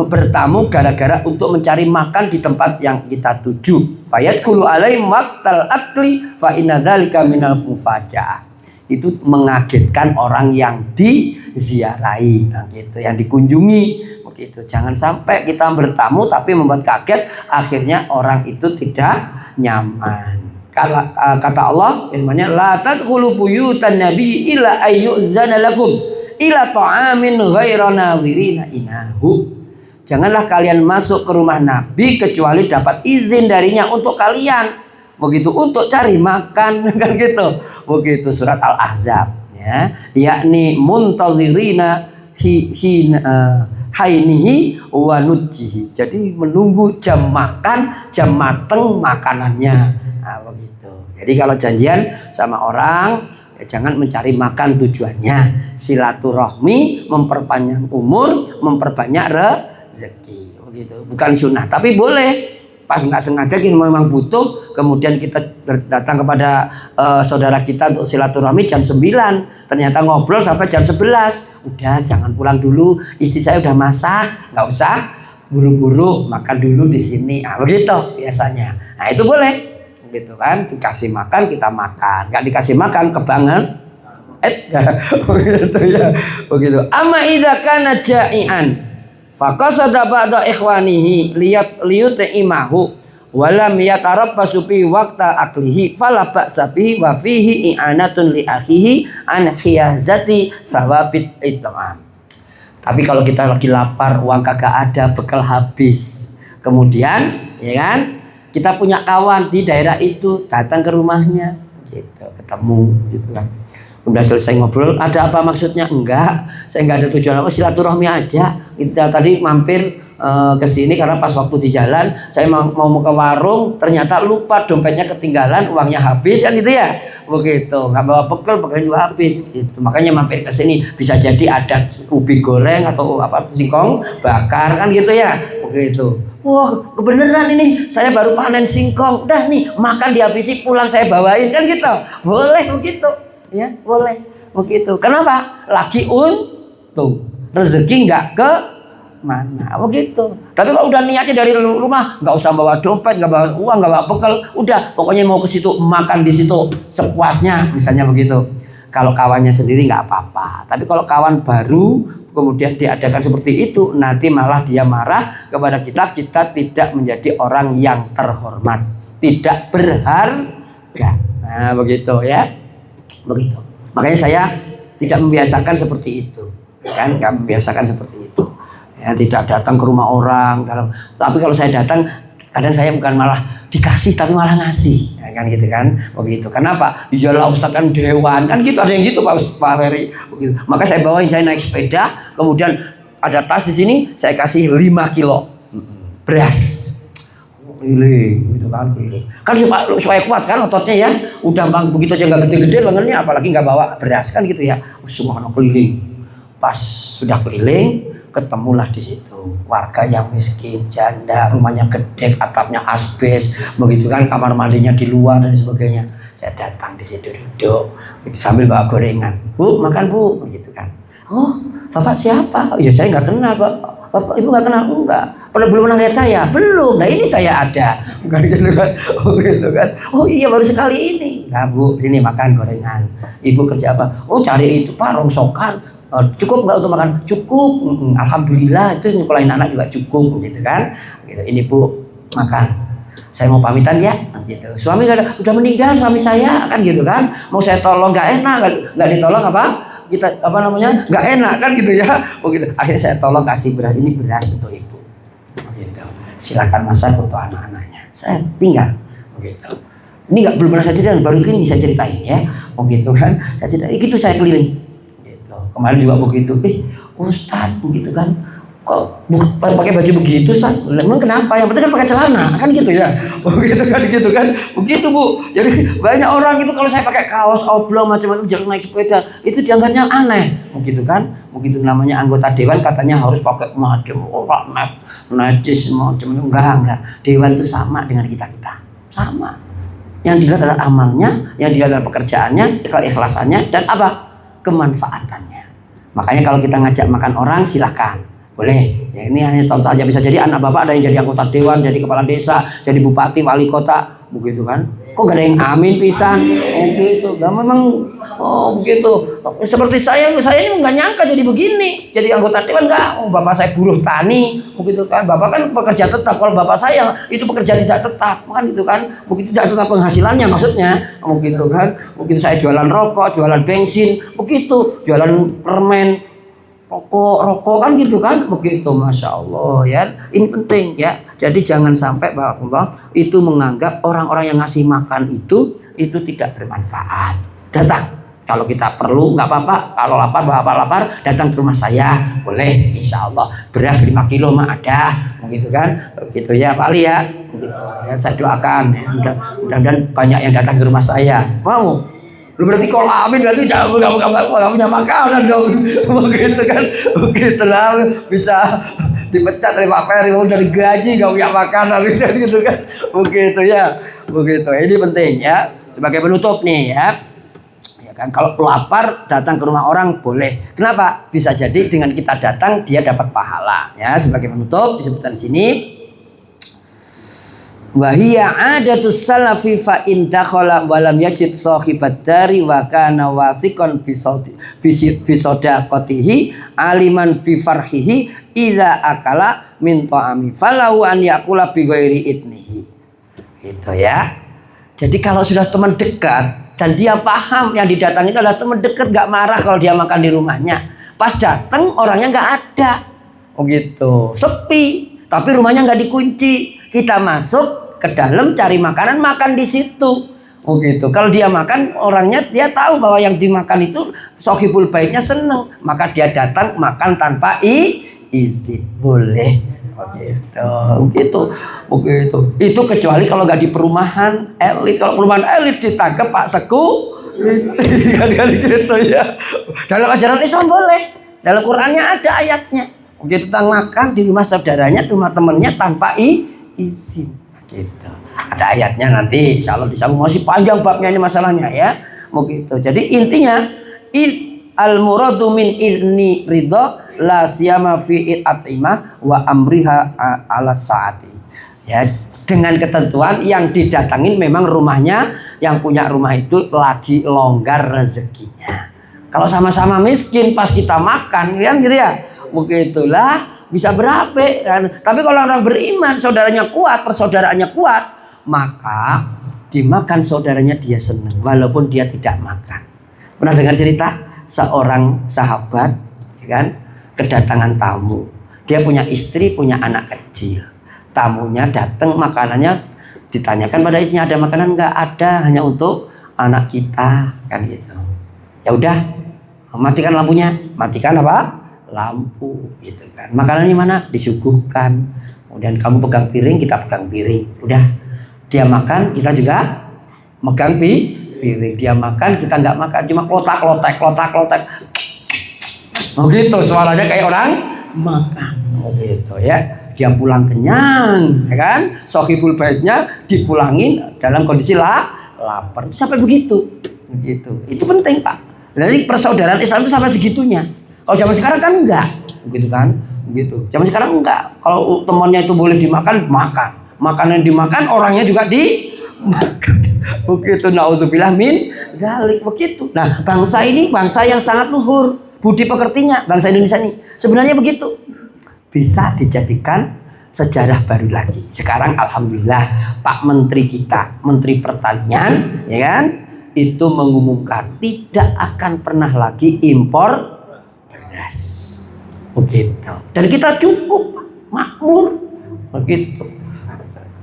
bertamu gara-gara untuk mencari makan di tempat yang kita tuju. Fayadkhulu alaihi waqtal akli fa inna dzalika minal mufajaah. Itu mengagetkan orang yang diziarahi nah gitu, yang dikunjungi. Gitu. Jangan sampai kita bertamu tapi membuat kaget, akhirnya orang itu tidak nyaman. Kata Allah firman-Nya, la tadkhulu buyutan nabi illa ayyuzana lakum ila ta'amin ghaira nadhirina inahu. Janganlah kalian masuk ke rumah Nabi kecuali dapat izin darinya untuk kalian. Begitu, untuk cari makan kan gitu. Begitu surat Al-Ahzab ya, yakni muntazirina hainihi wa nujjihi. Jadi menunggu jam makan, jam mateng makanannya. Nah, begitu. Jadi kalau janjian sama orang ya jangan mencari makan tujuannya. Silaturahmi, memperpanjang umur, memperbanyak rezeki. Begitu. Bukan sunnah, tapi boleh. Pas nggak sengaja kita memang butuh, kemudian kita datang kepada saudara kita untuk silaturahmi jam 9, ternyata ngobrol sampai jam 11, udah jangan pulang dulu, istri saya udah masak, nggak usah buru-buru, makan dulu di sini. Begitu biasanya. Nah itu boleh, gitu kan, dikasih makan kita makan, nggak dikasih makan Begitu ya. Begitu. Amma idza kana ja'ian faqasada ba'da ikhwanihi liyut'imahu walam yatarabbasu fi waqta aklihi fala ba'sa bihi wa fihi i'anatun li akhihi an khiyazati thawabit it'am. Tapi kalau kita lagi lapar, uang kagak ada, bekal habis, kemudian ya kan kita punya kawan di daerah itu, datang ke rumahnya gitu, ketemu gitu kan. Udah selesai ngobrol, ada apa maksudnya? Enggak, saya enggak ada tujuan apa, silaturahmi aja. Kita tadi mampir ke sini karena pas waktu di jalan saya mau ke warung, ternyata lupa dompetnya ketinggalan, uangnya habis kan gitu ya. Begitu, nggak bawa bekal, bekalnya juga habis gitu. Makanya mampir ke sini, bisa jadi ada ubi goreng atau apa singkong bakar kan gitu ya. Begitu. Wah, kebenaran ini, saya baru panen singkong, udah nih makan dihabisi, pulang saya bawain kan gitu. Boleh begitu. Ya, boleh begitu. Kenapa? Lagi untung, rezeki nggak ke mana begitu. Tapi kalau udah niatnya dari rumah, nggak usah bawa dompet, nggak bawa uang, nggak bawa bekal, udah pokoknya mau ke situ makan di situ sepuasnya, misalnya begitu. Kalau kawannya sendiri nggak apa-apa. Tapi kalau kawan baru kemudian diadakan seperti itu, nanti malah dia marah kepada kita. Kita tidak menjadi orang yang terhormat, tidak berharga. Nah begitu ya, begitu. Makanya saya tidak membiasakan seperti itu, kan? Nggak membiasakan seperti itu. Ya, tidak datang ke rumah orang dalam. Tapi kalau saya datang, kadang saya bukan malah dikasih tapi malah ngasih, ya, kan gitu kan, begitu. Kenapa? Iyalah Ustadz kan dewan, kan gitu, ada yang gitu Pak Ferry, begitu. Maka saya bawain, saya naik sepeda, kemudian ada tas di sini, saya kasih 5 kilo beras, keliling, gitu kan, keliling. Kan supaya kuat kan ototnya ya, udah bang begitu aja nggak gede-gede lengannya, apalagi nggak bawa beras kan gitu ya, semua keliling. Pas sudah keliling, ketemulah di situ warga yang miskin, janda, rumahnya gede, atapnya asbes, begitu kan, kamar mandinya di luar dan sebagainya. Saya datang di situ duduk, sambil bawa gorengan. Bu, makan bu, begitu kan. Oh, bapak siapa? Ya saya nggak kenal pak. Bapak ibu nggak kenal? Enggak. Belum pernah lihat saya? Belum. Nah ini saya ada, bukan gitu kan? Oh gitu kan? Oh iya baru sekali ini. Nah bu, ini makan gorengan. Ibu kerja apa? Oh cari itu pak, rongsokan. Cukup nggak untuk makan? Cukup, alhamdulillah, itu nyekolahin anak juga cukup, gitu kan? Gitu. Ini bu makan. Saya mau pamitan ya, gitu. Suami udah meninggal suami saya, kan gitu kan? Mau saya tolong nggak enak, nggak ditolong apa? Kita apa namanya? Nggak enak kan gitu ya? Begitu. Akhirnya saya tolong kasih beras, ini beras untuk ibu. Begitu. Silakan masak untuk anak-anaknya. Saya tinggal, begitu. Ini belum pernah saya cerita, baru ini saya ceritain ya, begitu kan? Saya ceritain, gitu saya keliling. Kemarin juga begitu, Ustadz begitu kan, kok pakai baju begitu Ustadz? Memang kenapa? Yang penting kan pakai celana, kan gitu ya, begitu kan, begitu bu. Jadi banyak orang itu kalau saya pakai kaos oblong macam-macam jalan naik sepeda, itu dianggapnya aneh, begitu kan? Begitu namanya anggota dewan katanya harus pakai macam orang najis macam enggak. Dewan itu sama dengan kita sama. Yang dilihat adalah amalnya, yang dilihat adalah pekerjaannya, keikhlasannya, dan apa? Kemanfaatannya. Makanya kalau kita ngajak makan orang silahkan, boleh. Ya, ini hanya contoh aja, bisa jadi anak bapak ada yang jadi anggota dewan, jadi kepala desa, jadi bupati, wali kota, begitu kan? Kok gak ada yang amin pisan? Oh gitu, gak memang, oh begitu. Seperti saya ini nggak nyangka jadi begini, jadi anggota dewan nggak. Oh, bapak saya buruh tani, begitu kan? Bapak kan pekerja tetap. Kalau bapak saya itu pekerja tidak tetap, kan gitu kan? Begitu tidak tetap penghasilannya maksudnya, begitu kan? Mungkin saya jualan rokok, jualan bensin, begitu, jualan permen, rokok kan gitu kan, begitu. Masya Allah ya, ini penting ya. Jadi jangan sampai bahwa Allah itu menganggap orang-orang yang ngasih makan itu tidak bermanfaat. Datang, kalau kita perlu nggak apa-apa, kalau lapar bapak lapar datang ke rumah saya, boleh, insya Allah. Beras 5 kilo mah ada, begitu kan, begitu ya Pak Ali ya, begitu. Ya, saya doakan, ya, mudah-mudahan banyak yang datang ke rumah saya. Mau? Lu berarti kalau amin berarti jangan nggak punya makanan dong, begitu kan, begitu lah bisa dipecat dari Pak Ferry, dari gaji nggak punya makanan gitu kan, begitu ya, begitu. Ini penting ya, sebagai penutup nih ya, ya kan, kalau lapar datang ke rumah orang boleh. Kenapa? Bisa jadi dengan kita datang dia dapat pahala ya. Sebagai penutup disebutkan di sini. Wahiya adatus salafi fa in dakhala wa lam yajid sahibat dari wa kana wasiqan bisodaqatihi aliman bi farhihi idza akala min ta'ami falahu an yaqula bi ghairi idnihi. Gitu ya. Jadi kalau sudah teman dekat dan dia paham yang didatangi itu adalah teman dekat, gak marah kalau dia makan di rumahnya. Pas datang orangnya gak ada. Oh gitu. Sepi, tapi rumahnya gak dikunci. Kita masuk ke dalam cari makanan, makan di situ. Oh gitu. Kalau dia makan, orangnya dia tahu bahwa yang dimakan itu sohibul baitnya seneng, maka dia datang makan tanpa izin. Boleh. Begitu. Itu kecuali kalau nggak di perumahan elit. Kalau perumahan elit ditangkap Pak Seku, kali-kali gitu ya. Dalam ajaran Islam boleh. Dalam Qurannya ada ayatnya. Begitu tentang makan di rumah saudaranya, rumah temannya tanpa izin. Gitu. Ada ayatnya nanti, insya Allah disambung, masih panjang babnya ini masalahnya ya. Begitu. Jadi intinya al muradu min izni ridho la siyama fi atimah wa amriha ala saati. Ya, dengan ketentuan yang didatangin memang rumahnya, yang punya rumah itu lagi longgar rezekinya. Kalau sama-sama miskin pas kita makan kan gitu ya. Begitulah bisa berapa kan? Tapi kalau orang beriman, saudaranya kuat, persaudaraannya kuat, maka dimakan saudaranya dia senang walaupun dia tidak makan. Pernah dengar cerita seorang sahabat ya kan, kedatangan tamu. Dia punya istri, punya anak kecil. Tamunya datang, makanannya ditanyakan pada istrinya, ada makanan enggak? Ada, hanya untuk anak kita kan gitu. Ya udah, matikan lampunya. Matikan apa? Lampu gitu kan. Makanannya mana? Disuguhkan. Kemudian kamu pegang piring, kita pegang piring. Udah, dia makan, kita juga megang piring. Dia makan, kita nggak makan, cuma klotak. Oh gitu, suaranya kayak orang makan. Oh gitu ya. Dia pulang kenyang, ya kan? Sohibul baitnya dipulangin dalam kondisi lapar. Sampai begitu. Begitu. Itu penting, Pak. Jadi persaudaraan Islam itu sampai segitunya. Kalau zaman sekarang kan enggak, begitu kan? Begitu. Zaman sekarang enggak. Kalau temannya itu boleh dimakan, makan. Makanan dimakan, orangnya juga dimakan. Begitu. Naudzubillah min dzalik. Begitu. Nah, bangsa ini bangsa yang sangat luhur budi pekertinya, bangsa Indonesia ini. Sebenarnya begitu. Bisa dijadikan sejarah baru lagi. Sekarang alhamdulillah Pak Menteri kita, Menteri Pertanian, ya kan? Itu mengumumkan tidak akan pernah lagi impor beras. Begitu. Dan kita cukup makmur. Begitu.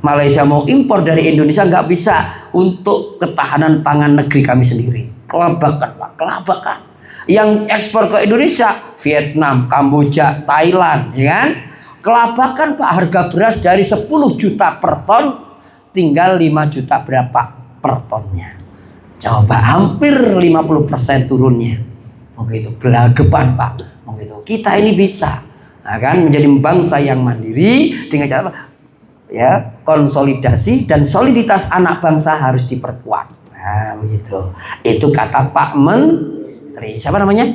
Malaysia mau impor dari Indonesia nggak bisa untuk ketahanan pangan negeri kami sendiri. Kelabakan, Pak, kelabakan. Yang ekspor ke Indonesia Vietnam, Kamboja, Thailand, ya kan? Kelabakan, Pak, harga beras dari 10 juta per ton tinggal 5 juta berapa per tonnya. Coba hampir 50% turunnya. Begitu, gelagapan, Pak. Begitu. Kita ini bisa, nah, kan, menjadi bangsa yang mandiri dengan cara apa? Ya, konsolidasi dan soliditas anak bangsa harus diperkuat. Nah, begitu. Itu kata Pak Menteri. Siapa namanya?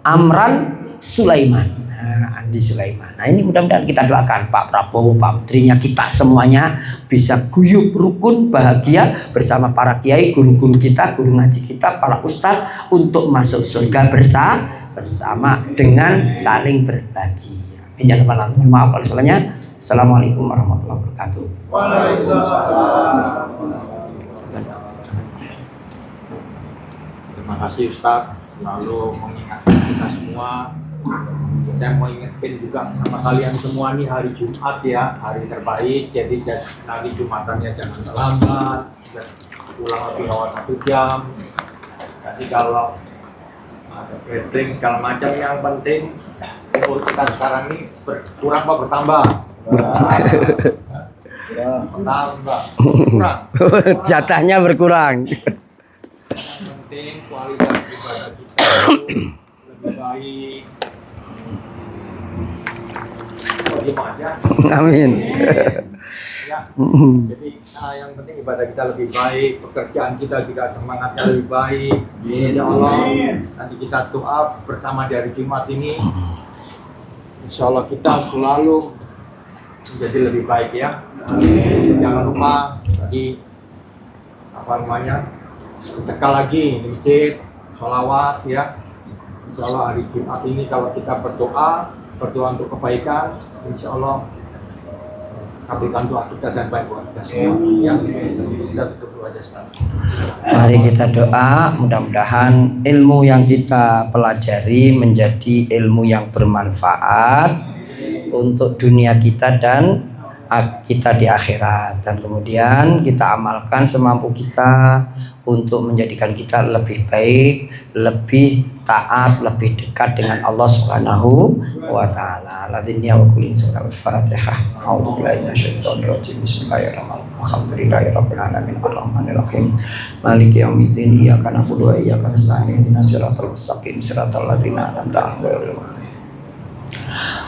Amran Sulaiman. Nah, Andi Sulaiman. Nah, ini mudah-mudahan kita doakan Pak Prabowo, Pak Menterinya, kita semuanya bisa guyup, rukun, bahagia bersama para kiai, guru-guru kita, guru ngaji kita, para ustadz untuk masuk surga bersama dengan saling berbagi. Ini maaf kalau salahnya. Assalamualaikum warahmatullahi wabarakatuh. Waalaikumsalam. Terima kasih Ustaz, selalu mengingatkan kita semua. Saya mau ingetin juga sama kalian semua, nih hari Jumat ya, hari terbaik. Jadi nanti Jumatannya jangan terlambat, pulang lebih awal 1 jam. Jadi kalau ada gathering segala macam, yang penting umur kita sekarang ini berkurang apa bertambah? Bertambah, kurang. Jatahnya berkurang. Yang penting kualitas ibadah kita lebih baik. Amin. Ya. Jadi yang penting ibadah kita lebih baik, pekerjaan kita juga semangatnya lebih baik. Insya Allah nanti kita doa bersama di hari Jumat ini. Insya Allah kita selalu menjadi lebih baik ya. Jangan lupa tadi apa namanya, tekal lagi di masjid, sholawat ya. Insya Allah hari Jumat ini kalau kita berdoa untuk kebaikan, insya Allah kabulkan doa kita dan baik buat kita semua. Yang kita tutup aja sekarang. Mari kita doa, mudah-mudahan ilmu yang kita pelajari menjadi ilmu yang bermanfaat untuk dunia kita dan kita di akhirat, dan kemudian kita amalkan semampu kita untuk menjadikan kita lebih baik, lebih taat, lebih dekat dengan Allah Subhanahu wa taala. Ladinnya wa kulli surah Al-Fatihah. A'udzubillahi minasyaitonir rajim. Bismillahirrahmanirrahim. Alhamdulillahirabbil alamin arrahmanir rahim. Maliki yaumiddin. Iyyaka na'budu wa iyyaka nasta'in. Ihdinas siratal mustaqim. Siratal ladzina an'amta 'alaihim.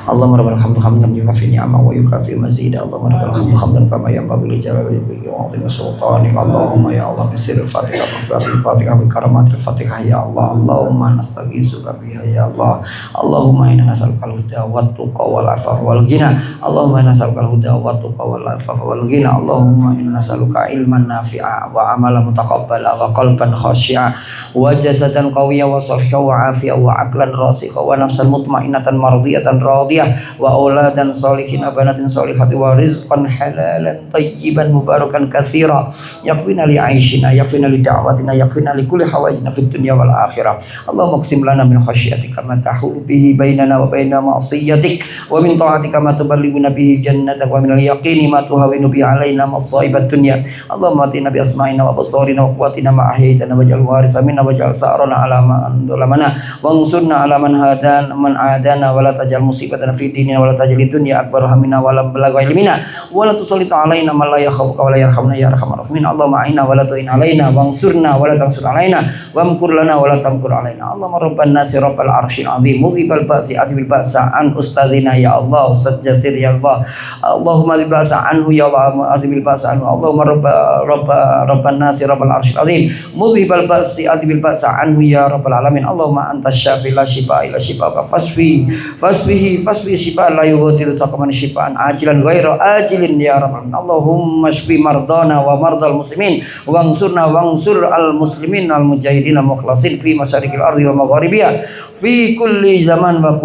Allahumma rabbal hamdu hamdan yukafi ni'amahu wa yukafi mazida. Allahumma rabbal hamdu hamdan kama yanbaghi li jalali wajhika wa 'azimi sultanik. Allahumma ya Allah bisirril Fatihah wa bil Fatihah bi karamatil Fatihah ya Allah. Allahumma nastaghiitsuka biha ya Allah. Allahumma inna nas'aluka al-huda wat tuqa wal 'afafa wal ghina. Allahumma inna nas'aluka al-huda wat tuqa wal 'afafa wal ghina. Allahumma inna nas'aluka ilman nafi'a wa amalan mutaqabbala wa qalban khashi'a wa jasadan qawiyyan wa sihhatan wa 'afiyatan wa 'aqlan rasikha wa nafsan mutma'innatan mardiyatan radiyah wa auladan sholihin banatin sholihati wa rizqan halalan tayyiban mubarakan katsira yakfina li aishina yakfina li da'watina yakfina li kulli hawaijina fid dunya wal akhirah. Allahumma qsim lana min khasyatika ma tahulu bihi bainana wa baina ma'siyatik wa min ta'atika ma tuballighuna bihi jannatak wa min al-yaqini ma tuhawinu bihi alaina masaibat dunya. Allahumma atina bi asma'ina wa absarina wa quwwatina ma ahyaytana waj'al waritha minna waj'al sa'rana ala man dhalamana wansurna ala man hadana man adana wa la taj'al musibatana fi dinina wa la taj'al dunya akbar hamina wa la balagha ilmina wa la tusallit alaina man la yakhafuka wa la yarhamna ya arhamar rahimin. Allahumma a'inna wa la tu'in alaina wansurna wa la tansur alaina wamkur lana wa la tamkur alaina. Allahumma rabban nasi rabbal arsyil azim mughibal ba'si adbil ba'sa an ustadzina ya Allah ustadz Jasir ya Allah. Allahumma adbil ba'sa anhu ya Allah adbil ba'sa anhu. Allahumma rabban nasi rabbal arsyil azim mughibal ba'si adbil ba'sa anhu ya rabbal alamin. Allahumma antas syafi la shifa illa shifaka fasfihi shifa la yughadiru saqaman shifaan ajilan ghaira ajilin ya rabbal alamin. Allahumma shfi mardana wa mardal muslimin wansurna wansur al muslimin al mujahidin al mukhlasin fi masyariqil ardi wa magharibiha fi kulli zaman wa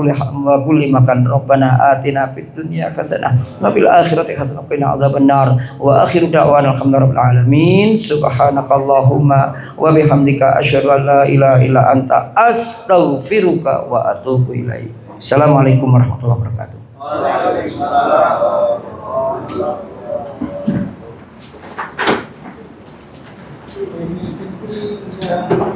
kulli makan. Rabbana atina fid dunya hasanah wa fil akhirati hasanah wa qina adzabannar wa akhiru da'wana alhamdulillahirabbil alamin. Subhanakallahumma wa bihamdika asyhadu an la ilaha illa anta astaghfiruka wa atubu ilaik. Assalamualaikum warahmatullahi wabarakatuh. Waalaikumsalam.